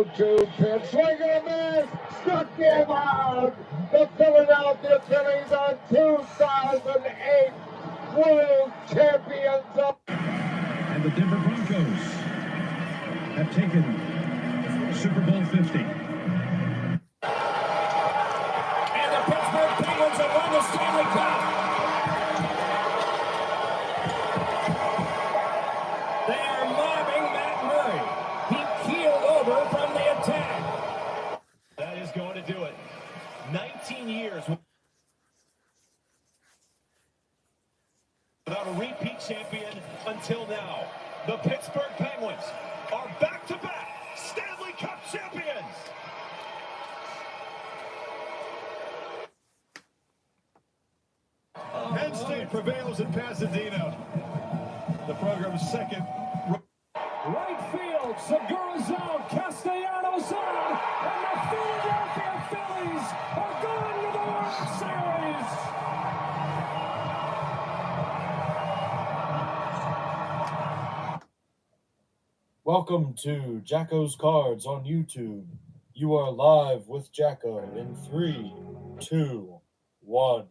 0-2 pitch. Swing and a miss. Struck him out. The Philadelphia Phillies are 2008 World Champions. And the Denver Broncos have taken Super Bowl 50. And the Pittsburgh Penguins have won the Stanley Cup. They are mobbing Matt Murray. He keeled over from the attack. That is going to do it. 19 years without a repeat champion until now. The Pittsburgh Penguins are back-to-back Stanley Cup champions. Penn State prevails in Pasadena. The program's second. Right field, Segura's out, Castellanos out, and the Philadelphia Phillies are going to the World Series. Welcome to JACKO'S Cards on YouTube. You are live with Jacko in 3, 2, 1.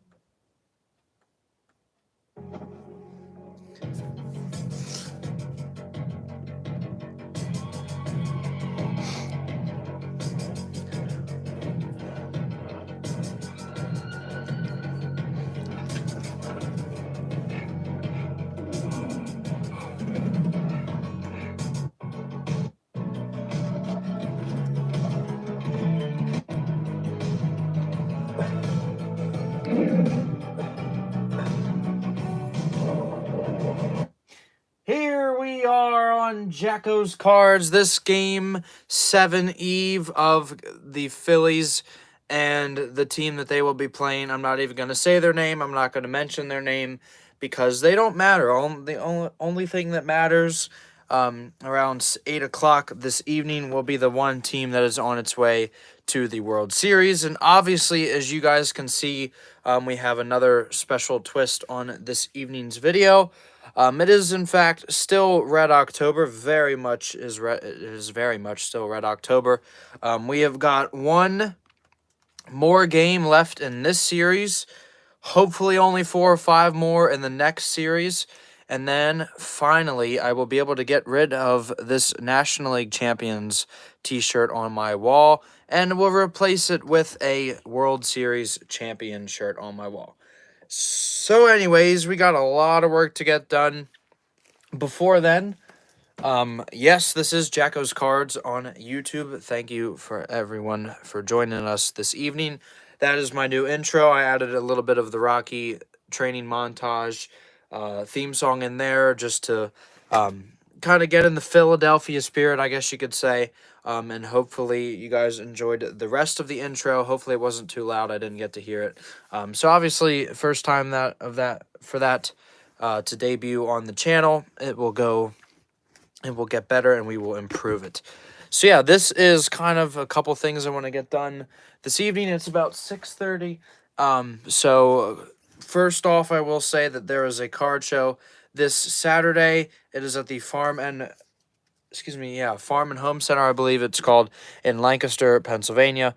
Here we are on JACKO'S Cards, this Game 7 eve of the Phillies and the team that they will be playing. I'm not even going to say their name. I'm not going to mention their name because they don't matter. The only thing that matters around 8 o'clock this evening will be the one team that is on its way to the World Series. And obviously, as you guys can see, we have another special twist on this evening's video. It is in fact still Red October. It is very much still Red October. We have got one more game left in this series. Hopefully only 4 or 5 more in the next series. And then finally I will be able to get rid of this National League Champions t-shirt on my wall. And we'll replace it with a World Series champion shirt on my wall. So anyways, we got a lot of work to get done before then. Yes, this is JACKO'S Cards on YouTube. Thank you for everyone for joining us this evening. That is my new intro. I added a little bit of the Rocky training montage theme song in there just to kind of get in the Philadelphia spirit, I guess you could say. And hopefully you guys enjoyed the rest of the intro. Hopefully it wasn't too loud. I didn't get to hear it. So obviously, first time for that to debut on the channel. It will get better and we will improve it. So yeah, this is kind of a couple things I want to get done this evening. It's about 6:30. So first off, I will say that there is a card show this Saturday. It is at the Farm and Home Center, I believe it's called, in Lancaster, Pennsylvania.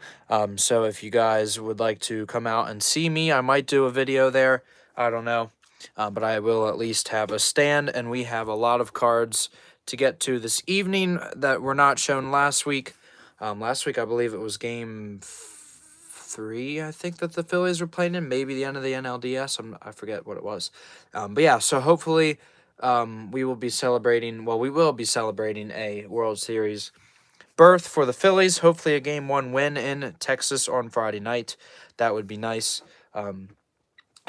So if you guys would like to come out and see me, I might do a video there. I don't know. But I will at least have a stand, and we have a lot of cards to get to this evening that were not shown last week. Last week, I believe it was Game 3, I think, that the Phillies were playing in. Maybe the end of the NLDS. I forget what it was. But yeah, so hopefully we will be celebrating a World Series berth for the Phillies. Hopefully a Game 1 win in Texas on Friday night. That would be nice.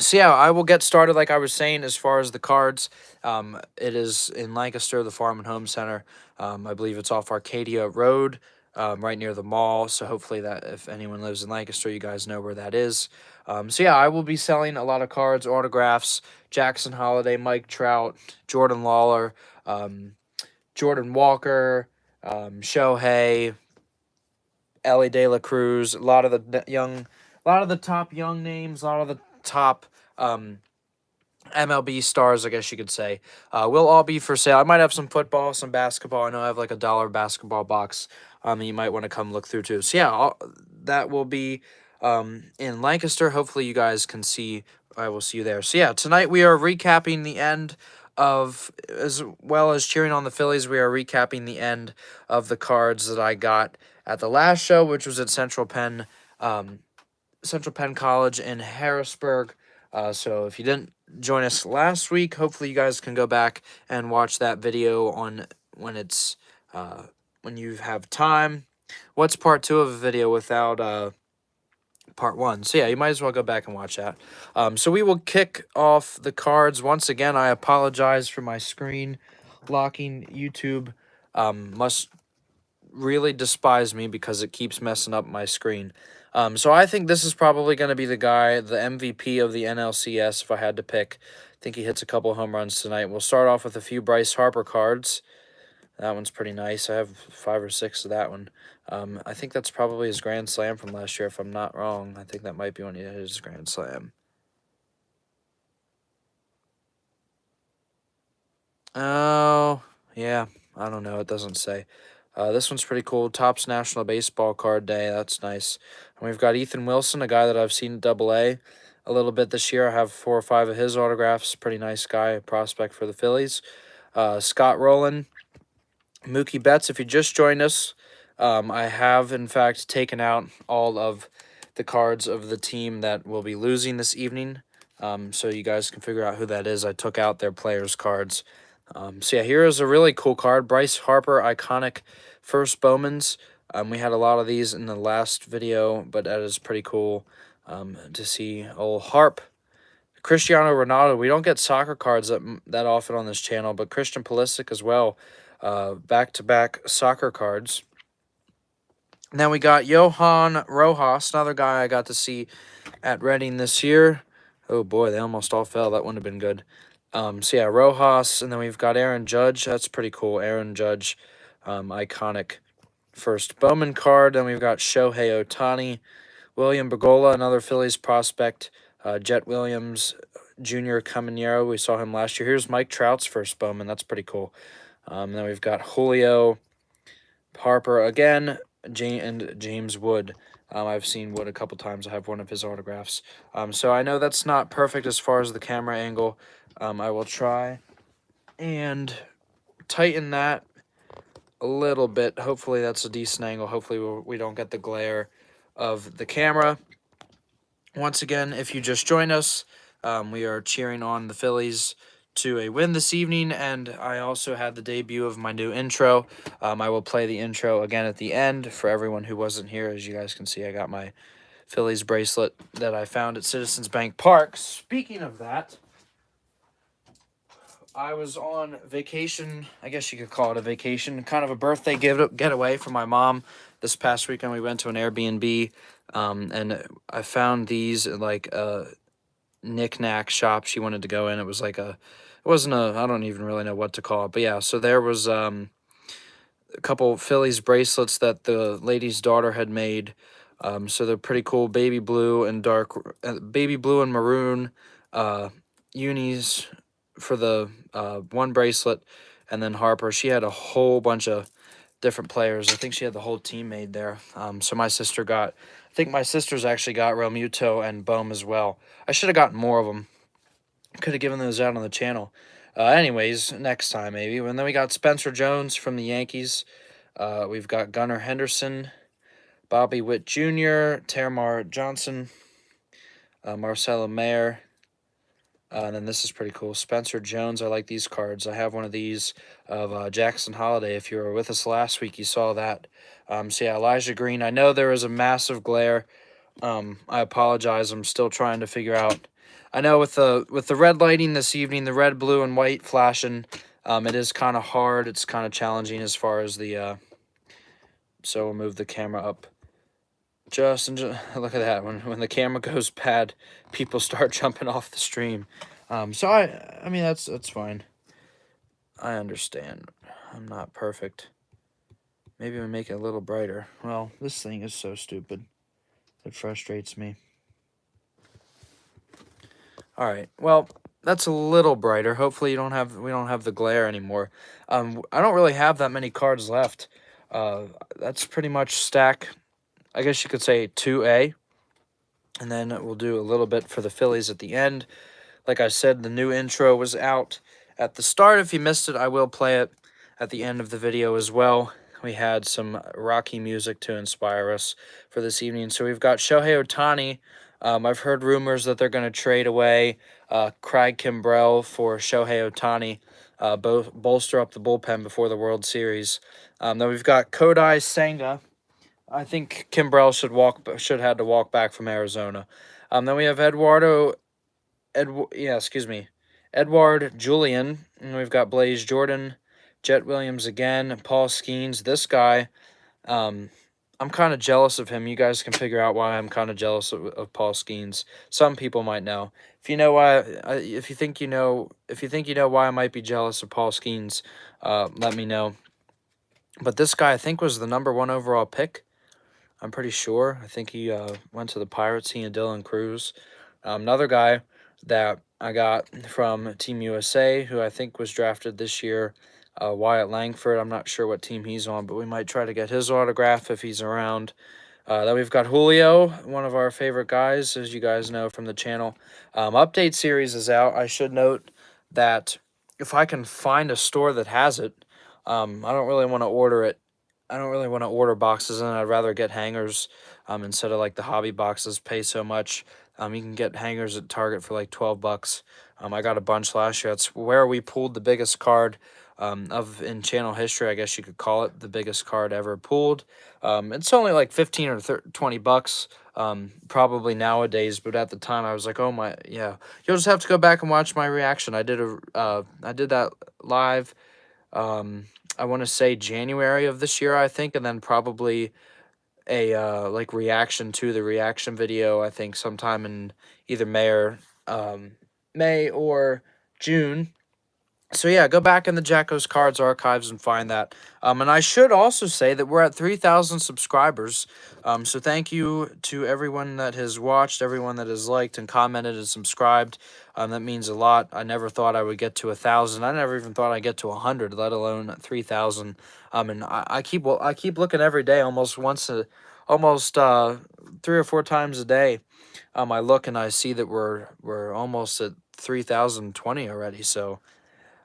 So yeah, I will get started like I was saying as far as the cards. It is in Lancaster, the Farm and Home Center. I believe it's off Arcadia Road, right near the mall. So hopefully that if anyone lives in Lancaster, you guys know where that is. So yeah, I will be selling a lot of cards, autographs, Jackson Holiday, Mike Trout, Jordan Lawler, Jordan Walker, Shohei, Ellie De La Cruz, a lot of the top young names, a lot of the top MLB stars, I guess you could say, will all be for sale. I might have some football, some basketball. I know I have like $1 basketball box that you might want to come look through too. So yeah, that will be in Lancaster. Hopefully you guys can see. I will see you there. So yeah, tonight we are recapping the end of, as well as cheering on the Phillies, we are recapping the end of the cards that I got at the last show, which was at Central Penn College in Harrisburg. So if you didn't join us last week, hopefully you guys can go back and watch that video on when it's when you have time. What's part 2 of a video without part 1? So yeah, you might as well go back and watch that. So we will kick off the cards. Once again, I apologize for my screen locking. YouTube must really despise me because it keeps messing up my screen. So I think this is probably going to be the guy, the MVP of the NLCS, if I had to pick. I think he hits a couple home runs tonight. We'll start off with a few Bryce Harper cards. That one's pretty nice. I have 5 or 6 of that one. I think that's probably his Grand Slam from last year, if I'm not wrong. I think that might be when he hit his Grand Slam. Oh, yeah. I don't know. It doesn't say. This one's pretty cool. Topps National Baseball Card Day. That's nice. And we've got Ethan Wilson, a guy that I've seen at AA a little bit this year. I have 4 or 5 of his autographs. Pretty nice guy, a prospect for the Phillies. Scott Rowland. Mookie Betts, if you just joined us, I have, in fact, taken out all of the cards of the team that will be losing this evening. So you guys can figure out who that is. I took out their players' cards. So yeah, here is a really cool card. Bryce Harper, iconic first Bowmans. We had a lot of these in the last video, but that is pretty cool to see old Harp. Cristiano Ronaldo. We don't get soccer cards that often on this channel, but Christian Pulisic as well. Back-to-back soccer cards. And then we got Johan Rojas, another guy I got to see at Reading this year. Oh boy, they almost all fell. That wouldn't have been good. So yeah, Rojas, and then we've got Aaron Judge. That's pretty cool. Aaron Judge, iconic first Bowman card. Then we've got Shohei Ohtani, William Bergolla, another Phillies prospect. Jet Williams Jr. Caminero. We saw him last year. Here's Mike Trout's first Bowman. That's pretty cool. Then we've got Julio, Harper again, and James Wood. I've seen Wood a couple times. I have one of his autographs. So I know that's not perfect as far as the camera angle. I will try and tighten that a little bit. Hopefully that's a decent angle. Hopefully we don't get the glare of the camera. Once again, if you just joined us, we are cheering on the Phillies to a win this evening, and I also had the debut of my new intro. I will play the intro again at the end for everyone who wasn't here. As you guys can see, I got my Phillies bracelet that I found at Citizens Bank Park. Speaking of that, I was on vacation. I guess you could call it a vacation, kind of a birthday getaway for my mom. This past weekend, we went to an Airbnb, and I found these at like a knick-knack shop she wanted to go in. It was like it wasn't I don't even really know what to call it, but yeah, so there was a couple Phillies bracelets that the lady's daughter had made. So they're pretty cool, baby blue and maroon unis for the one bracelet. And then Harper, she had a whole bunch of different players. I think she had the whole team made there. So my sister got, I think my sister's actually got Realmuto and Bohm as well. I should have gotten more of them. Could have given those out on the channel. Anyways, next time maybe. And then we got Spencer Jones from the Yankees. We've got Gunnar Henderson, Bobby Witt Jr., Termar Johnson, Marcelo Mayer. And then this is pretty cool. Spencer Jones. I like these cards. I have one of these of Jackson Holiday. If you were with us last week, you saw that. So yeah, Elijah Green. I know there is a massive glare. I apologize. I'm still trying to figure out. I know with the red lighting this evening, the red, blue, and white flashing, it is kind of hard. It's kind of challenging as far as the. So we'll move the camera up. Just look at that. When the camera goes bad, people start jumping off the stream. So I mean that's fine. I understand. I'm not perfect. Maybe we make it a little brighter. Well, this thing is so stupid. It frustrates me. All right. Well, that's a little brighter. Hopefully we don't have the glare anymore. I don't really have that many cards left. That's pretty much stack, I guess you could say 2A. And then we'll do a little bit for the Phillies at the end. Like I said, the new intro was out at the start. If you missed it, I will play it at the end of the video as well. We had some Rocky music to inspire us for this evening. So we've got Shohei Ohtani. I've heard rumors that they're going to trade away Craig Kimbrell for Shohei Ohtani, both bolster up the bullpen before the World Series. Then we've got Kodai Senga. I think Kimbrell should have to walk back from Arizona. Then we have Edward Julian, and we've got Blaze Jordan, Jet Williams again, Paul Skeens. This guy, I'm kind of jealous of him. You guys can figure out why I'm kind of jealous of Paul Skeens. Some people might know. If you know why, if you think you know why I might be jealous of Paul Skeens, let me know. But this guy, I think, was the #1 overall pick. I'm pretty sure. I think he went to the Pirates, he and Dylan Cruz. Another guy that I got from Team USA, who I think was drafted this year, Wyatt Langford. I'm not sure what team he's on, but we might try to get his autograph if he's around. Then we've got Julio, one of our favorite guys, as you guys know from the channel. Update series is out. I should note that if I can find a store that has it, I don't really want to order it. I don't really want to order boxes, and I'd rather get hangers instead of like the hobby boxes pay so much. You can get hangers at Target for like $12. I got a bunch last year. That's where we pulled the biggest card in channel history. I guess you could call it the biggest card ever pulled. It's only like 15 or 20 bucks probably nowadays, but at the time I was like, oh my, yeah. You'll just have to go back and watch my reaction. I did that live. I want to say January of this year, I think, and then probably a like reaction to the reaction video, I think sometime in either May or June. So yeah, go back in the JACKO'S Cards archives and find that. And I should also say that we're at 3,000 subscribers. So thank you to everyone that has watched, everyone that has liked and commented and subscribed. That means a lot. I never thought I would get to 1,000. I never even thought I'd get to 100, let alone 3,000. And I keep looking every day, almost 3 or 4 times a day. I look and I see that we're almost at 3,020 already. So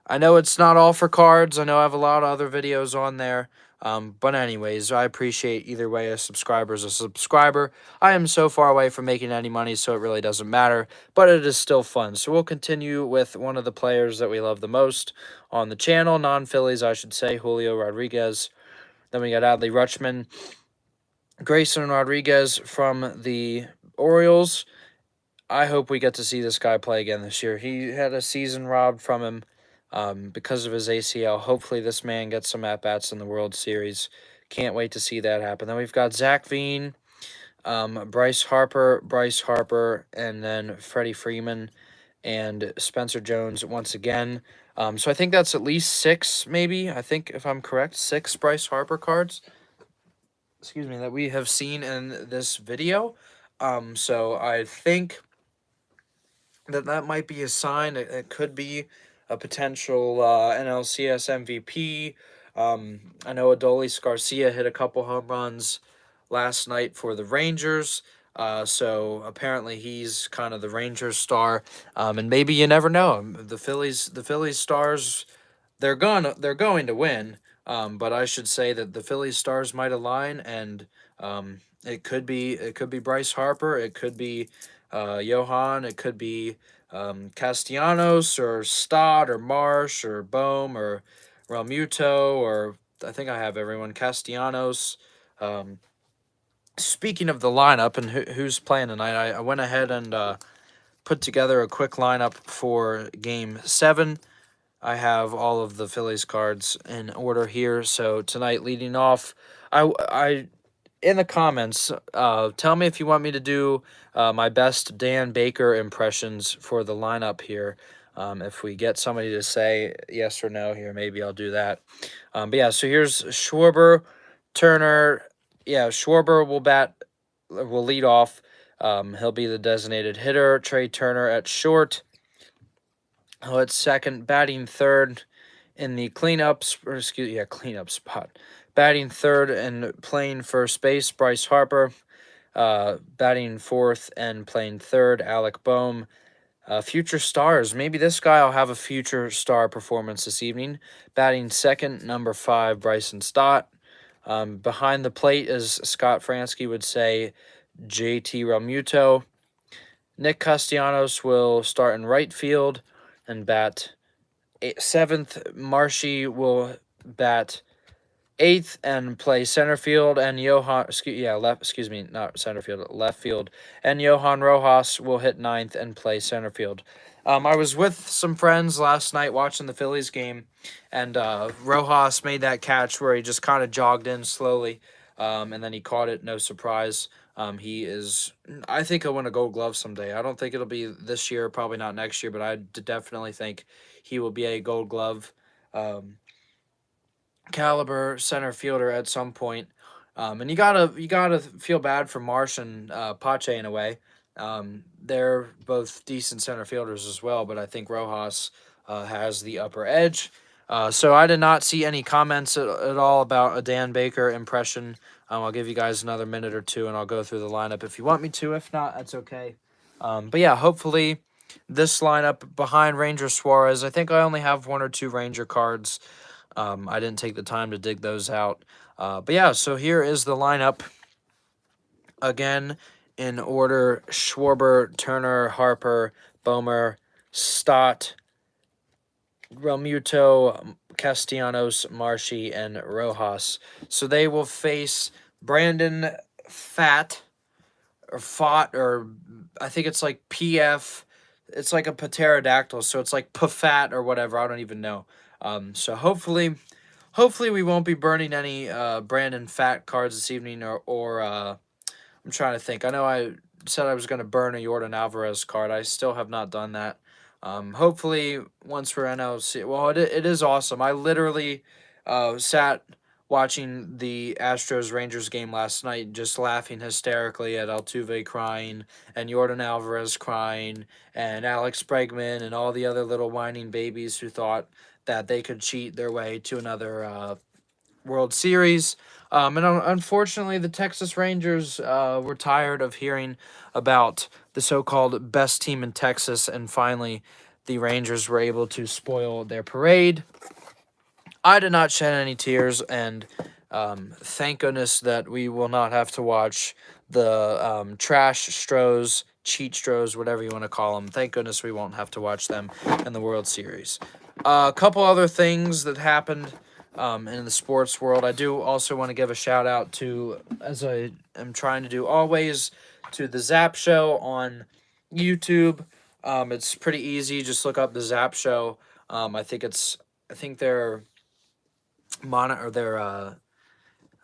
I know it's not all for cards. I know I have a lot of other videos on there. But anyways, I appreciate either way. A subscriber is a subscriber. I am so far away from making any money, so it really doesn't matter. But it is still fun. So we'll continue with one of the players that we love the most on the channel. Non-Phillies, I should say. Julio Rodriguez. Then we got Adley Rutschman. Grayson Rodriguez from the Orioles. I hope we get to see this guy play again this year. He had a season robbed from him because of his ACL. Hopefully this man gets some at-bats in the World Series. Can't wait to see that happen. Then we've got Zach Veen, Bryce Harper, and then Freddie Freeman and Spencer Jones once again. So I think that's at least 6, maybe. I think, if I'm correct, 6 Bryce Harper cards, that we have seen in this video. So I think that might be a sign. It could be a potential NLCS MVP. I know Adolis Garcia hit a couple home runs last night for the Rangers. So apparently he's kind of the Rangers star. And maybe you never know. The Phillies stars, they're going to win. But I should say that the Phillies stars might align, and it could be Bryce Harper, it could be Johan, it could be Castellanos or Stott or Marsh or Bohm or Realmuto, or I think I have everyone. Castellanos. Speaking of the lineup and who's playing tonight, I went ahead and put together a quick lineup for Game 7. I have all of the Phillies cards in order here. So tonight, leading off, I in the comments, tell me if you want me to do my best Dan Baker impressions for the lineup here. If we get somebody to say yes or no here, maybe I'll do that. But yeah, so here's Schwarber, Turner. Yeah, Schwarber will lead off. He'll be the designated hitter. Trey Turner at short. Oh, it's second, batting third in the cleanup spot. Batting third and playing first base, Bryce Harper. Batting fourth and playing third, Alec Boehm. Future stars. Maybe this guy will have a future star performance this evening. Batting second, number 5, Bryson Stott. Behind the plate, as Scott Fransky would say, JT Realmuto. Nick Castellanos will start in right field and bat 7th. Marshy will bat 8th and play center field, and left field. And Johan Rojas will hit 9th and play center field. I was with some friends last night watching the Phillies game, and Rojas made that catch where he just kind of jogged in slowly, and then he caught it, no surprise. I think he'll win a Gold Glove someday. I don't think it'll be this year, probably not next year, but I definitely think he will be a Gold Glove caliber center fielder at some point. And you gotta feel bad for Marsh and Pache in a way. They're both decent center fielders as well, but I think Rojas has the upper edge. So I did not see any comments at all about a Dan Baker impression. I'll give you guys another minute or two, and I'll go through the lineup if you want me to. If not, that's okay. But yeah, hopefully this lineup behind Ranger Suarez. I think I only have 1 or 2 Ranger cards. I didn't take the time to dig those out. But yeah, so here is the lineup. Again, in order: Schwarber, Turner, Harper, Bomer, Stott, Realmuto, Castellanos, Marshy, and Rojas. So they will face Brandon Fat, or I think it's like PF. It's like a pterodactyl, so it's like Pfat or whatever. I don't even know. So hopefully we won't be burning any Brandon Fat cards this evening, or I'm trying to think. I know I said I was going to burn a Yordan Alvarez card. I still have not done that. Hopefully once we're NLC, well, it is awesome. I literally sat watching the Astros-Rangers game last night, just laughing hysterically at Altuve crying, and Yordan Alvarez crying, and Alex Bregman, and all the other little whining babies who thought that they could cheat their way to another World Series. And unfortunately, the Texas Rangers were tired of hearing about the so-called best team in Texas, and finally the Rangers were able to spoil their parade. I did not shed any tears, and thank goodness that we will not have to watch the trash Stros, cheat Stros, whatever you want to call them. Thank goodness we won't have to watch them in the World Series. A couple other things that happened in the sports world. I do also want to give a shout out to, as I am trying to do always, to the Zap Show on YouTube. It's pretty easy. Just look up the Zap Show. I think their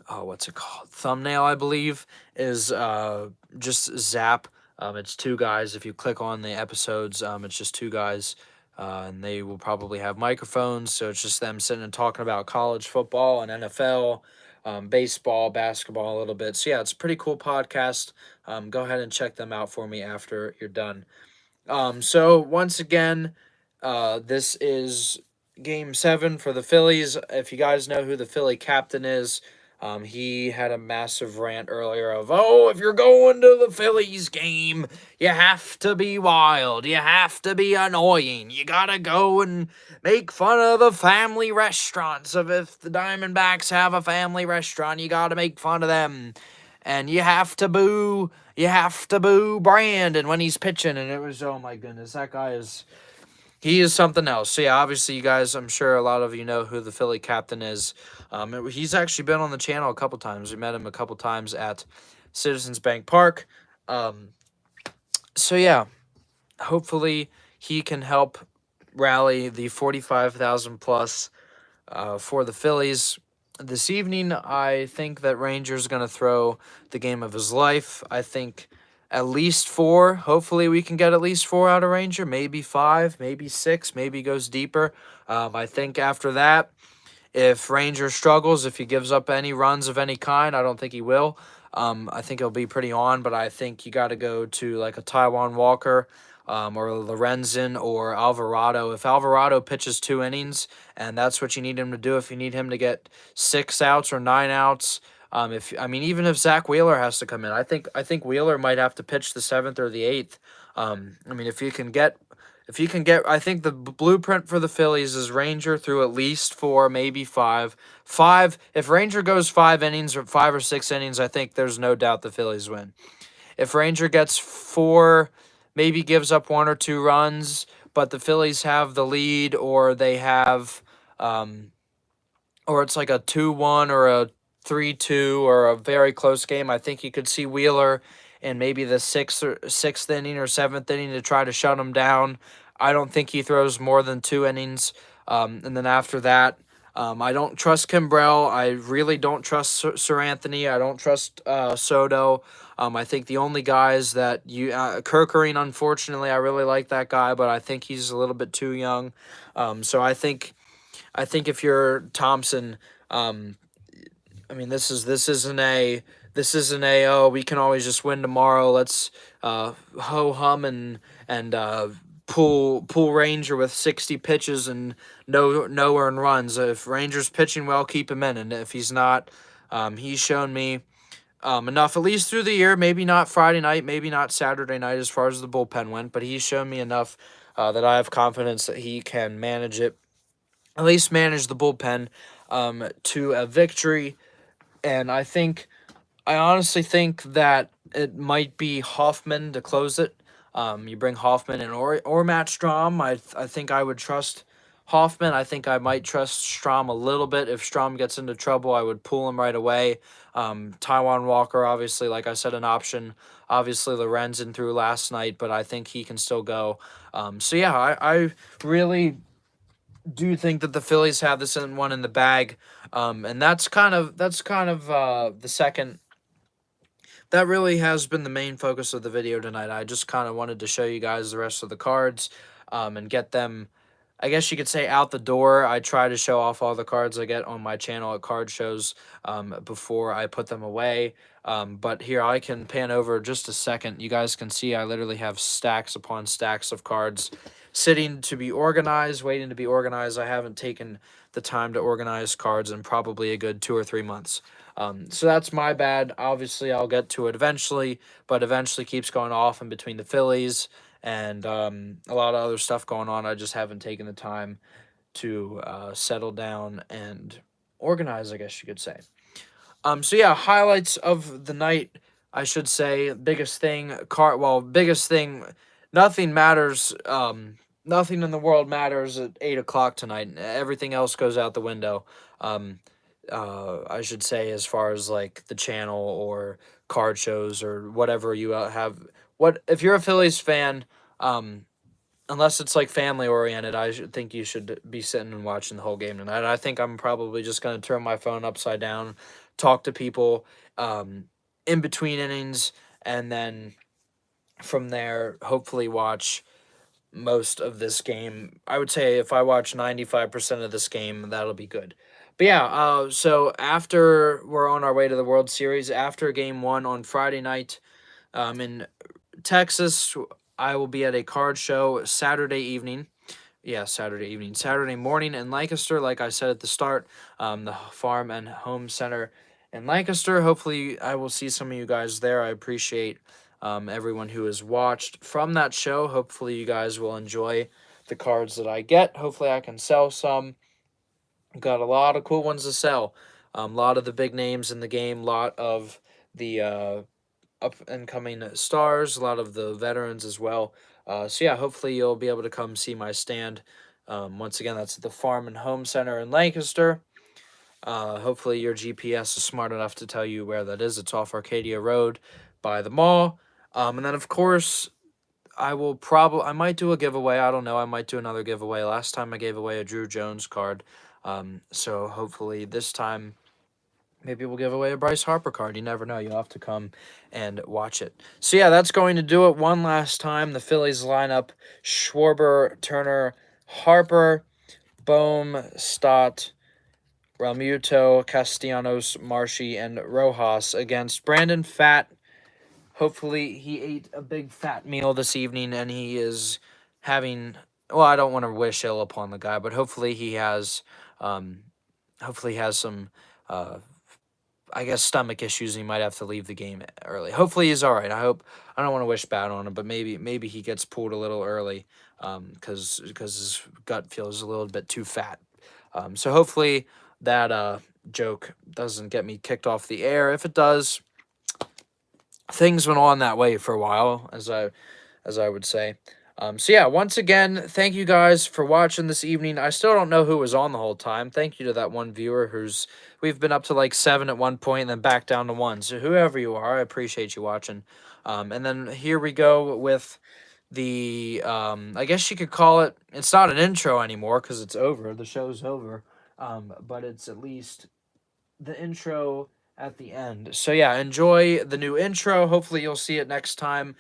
what's it called? Thumbnail, I believe, is just Zap. It's 2 guys. If you click on the episodes, it's just 2 guys. And they will probably have microphones, so it's just them sitting and talking about college football and NFL, baseball, basketball a little bit. So yeah, it's a pretty cool podcast. Go ahead and check them out for me after you're done. So once again, this is Game 7 for the Phillies. If you guys know who the Philly captain is, he had a massive rant earlier of, if you're going to the Phillies game, you have to be wild. You have to be annoying. You gotta go and make fun of the family restaurants. If the Diamondbacks have a family restaurant, you gotta make fun of them. And you have to boo Brandon when he's pitching. And it was, oh my goodness, that guy he is something else. So yeah, obviously you guys, I'm sure a lot of you know who the Philly captain is. He's actually been on the channel a couple times. We met him a couple times at Citizens Bank Park. So yeah, hopefully he can help rally the 45,000 plus for the Phillies this evening. I think that Ranger's going to throw the game of his life. I think at least 4. Hopefully we can get at least 4 out of Ranger. Maybe 5, maybe 6, maybe goes deeper. I think after that, if Ranger struggles, if he gives up any runs of any kind, I don't think he will. I think he'll be pretty on, but I think you got to go to like a Taiwan Walker, or Lorenzen or Alvarado. If Alvarado pitches 2 innings, and that's what you need him to do, if you need him to get 6 outs or 9 outs, even if Zach Wheeler has to come in, I think Wheeler might have to pitch the 7th or the 8th. If you can get, I think the blueprint for the Phillies is Ranger through at least 4, maybe 5. If Ranger goes 5 innings or 5 or 6 innings, I think there's no doubt the Phillies win. If Ranger gets 4, maybe gives up 1 or 2 runs, but the Phillies have the lead, or they have, or it's like a 2-1 or a 3-2 or a very close game, I think you could see Wheeler in maybe the 6th inning or 7th inning to try to shut him down. I don't think he throws more than 2 innings. And then after that, I don't trust Kimbrell. I really don't trust Sir Anthony. I don't trust Soto. I think the only guys that Kerkering, unfortunately, I really like that guy, but I think he's a little bit too young. So I think if you're Thompson, this isn't a oh, we can always just win tomorrow. Let's ho hum and pull Ranger with 60 pitches and no earned runs. If Ranger's pitching well, keep him in, and if he's not, he's shown me enough, at least through the year. Maybe not Friday night, maybe not Saturday night as far as the bullpen went, but he's shown me enough that I have confidence that he can manage it. At least manage the bullpen to a victory. And I honestly think that it might be Hoffman to close it. You bring Hoffman in or Matt Strahm. I think I would trust Hoffman. I think I might trust Strahm a little bit. If Strahm gets into trouble, I would pull him right away. Taijuan Walker, obviously, like I said, an option. Obviously, Lorenzen threw last night, but I think he can still go. I really do think that the Phillies have this one in the bag, and that's kind of the second. That really has been the main focus of the video tonight. I just kind of wanted to show you guys the rest of the cards, and get them, I guess you could say, out the door. I try to show off all the cards I get on my channel at card shows before I put them away. But here, I can pan over just a second. You guys can see I literally have stacks upon stacks of cards sitting to be organized, waiting to be organized. I haven't taken the time to organize cards in probably a good 2 or 3 months. So that's my bad. Obviously, I'll get to it eventually, but eventually keeps going off in between the Phillies and a lot of other stuff going on. I just haven't taken the time to settle down and organize, I guess you could say. Highlights of the night, I should say. Biggest thing, nothing matters. Nothing in the world matters at 8 o'clock tonight. Everything else goes out the window. I should say, as far as like the channel or card shows or whatever you have. If you're a Phillies fan, unless it's like family oriented, I think you should be sitting and watching the whole game tonight. I think I'm probably just going to turn my phone upside down, talk to people in between innings, and then from there, hopefully watch most of this game. I would say if I watch 95% of this game, that'll be good. But so after we're on our way to the World Series, after Game 1 on Friday night in Texas, I will be at a card show Saturday evening. Saturday morning in Lancaster, like I said at the start, the Farm and Home Center in Lancaster. Hopefully, I will see some of you guys there. I appreciate everyone who has watched from that show. Hopefully, you guys will enjoy the cards that I get. Hopefully, I can sell some. Got a lot of cool ones to sell. A lot of the big names in the game, a lot of the up-and-coming stars, a lot of the veterans as well. Hopefully you'll be able to come see my stand. Once again, that's at the Farm and Home Center in Lancaster. Hopefully your GPS is smart enough to tell you where that is. It's off Arcadia Road by the mall. And then, of course, I might do a giveaway. I don't know. I might do another giveaway. Last time I gave away a Drew Jones card. So hopefully this time maybe we'll give away a Bryce Harper card. You never know. You'll have to come and watch it. So, that's going to do it one last time. The Phillies lineup: Schwarber, Turner, Harper, Bohm, Stott, Realmuto, Castellanos, Marshy, and Rojas against Brandon Pfaadt, hopefully he ate a big fat meal this evening and he is having, well, I don't want to wish ill upon the guy, but hopefully he has some, I guess, stomach issues. And he might have to leave the game early. Hopefully he's all right. I don't want to wish bad on him, but maybe he gets pulled a little early, because his gut feels a little bit too fat. So hopefully that joke doesn't get me kicked off the air. If it does, things went on that way for a while, as I would say. So yeah, once again, thank you guys for watching this evening. I still don't know who was on the whole time. Thank you to that one viewer we've been up to like 7 at one point and then back down to 1. So whoever you are, I appreciate you watching. And then here we go with the, I guess you could call it, it's not an intro anymore because it's over. The show's over. But it's at least the intro at the end. So yeah, enjoy the new intro. Hopefully you'll see it next time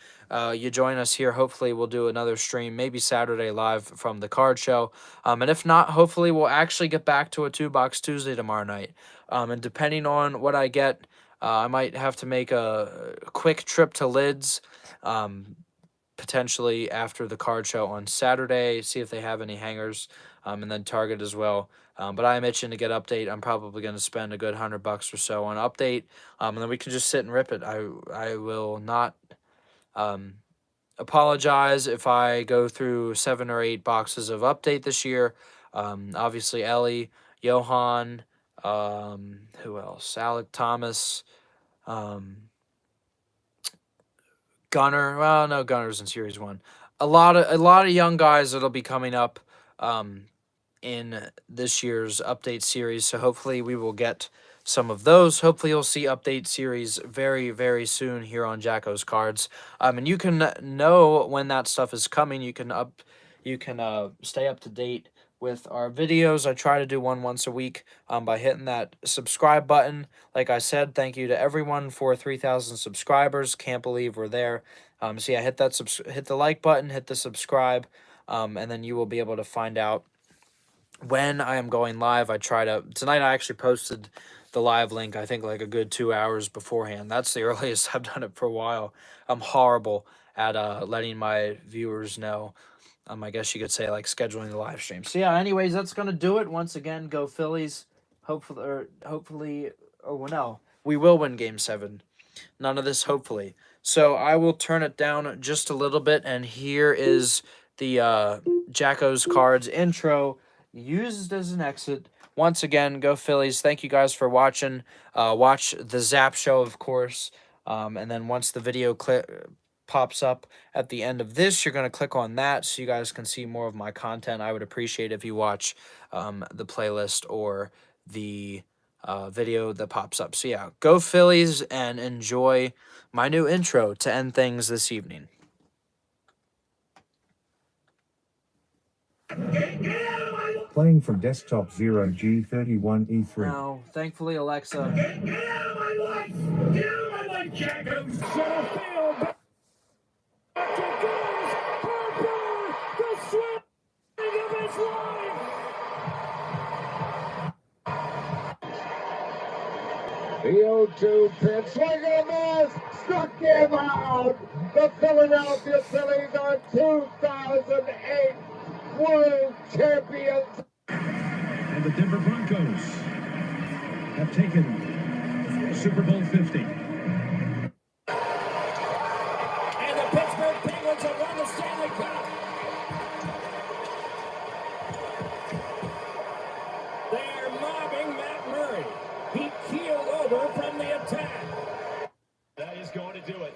you join us here. Hopefully we'll do another stream, maybe Saturday live from the card show. And if not, hopefully we'll actually get back to a 2-Box Tuesday tomorrow night. And depending on what I get, I might have to make a quick trip to Lids, potentially after the card show on Saturday, see if they have any hangers, and then Target as well. But I am itching to get Update. I'm probably going to spend a good $100 or so on Update, and then we can just sit and rip it. I will not apologize if I go through 7 or 8 boxes of Update this year. Obviously Ellie, Johan, who else? Alec Thomas, Gunner. Well, no, Gunner's in Series 1. A lot of young guys that'll be coming up in this year's Update series. So hopefully we will get some of those. Hopefully you'll see Update series very, very soon here on JACKO'S Cards. And you can know when that stuff is coming. You can stay up to date with our videos. I try to do one once a week by hitting that subscribe button. Like I said, thank you to everyone for 3,000 subscribers. Can't believe we're there. So yeah, hit the like button, hit the subscribe, and then you will be able to find out when I am going live. Tonight I actually posted the live link, I think like a good 2 hours beforehand. That's the earliest I've done it for a while. I'm horrible at letting my viewers know. I guess you could say like scheduling the live stream. So yeah, anyways, that's gonna do it. Once again, go Phillies. Hopefully, no, we will win Game 7. None of this hopefully. So I will turn it down just a little bit, and here is the JACKO'S Cards intro used as an exit. Once again, go Phillies. Thank you guys for watching. Watch the Zap show, of course. And then once the video pops up at the end of this, you're going to click on that so you guys can see more of my content. I would appreciate if you watch the playlist or the video that pops up. So yeah, go Phillies and enjoy my new intro to end things this evening. Playing from desktop 0G31E3. Now, thankfully, Alexa. Get out of my life! Get out of my life, JACKO'S! Center field. Back to goes. Harper, the swing of his life. The 0-2 pitch, swing and a miss, struck him out. The Philadelphia Phillies are 2008 World Champions. And the Denver Broncos have taken Super Bowl 50. And the Pittsburgh Penguins have won the Stanley Cup. They are mobbing Matt Murray. He keeled over from the attack. That is going to do it.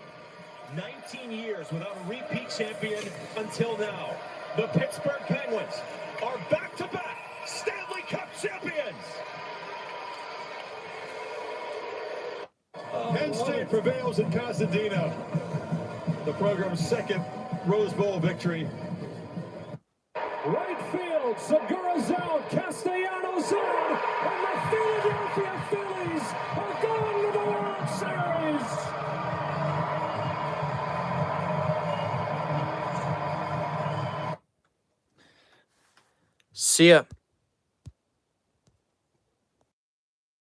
19 years without a repeat champion until now. The Pittsburgh Penguins are back-to-back Stanley Cup champions. Penn State prevails in Pasadena. The program's second Rose Bowl victory. Right field, Segura's out, Castellanos out, and the Philadelphia Phillies are going to the World Series. See ya.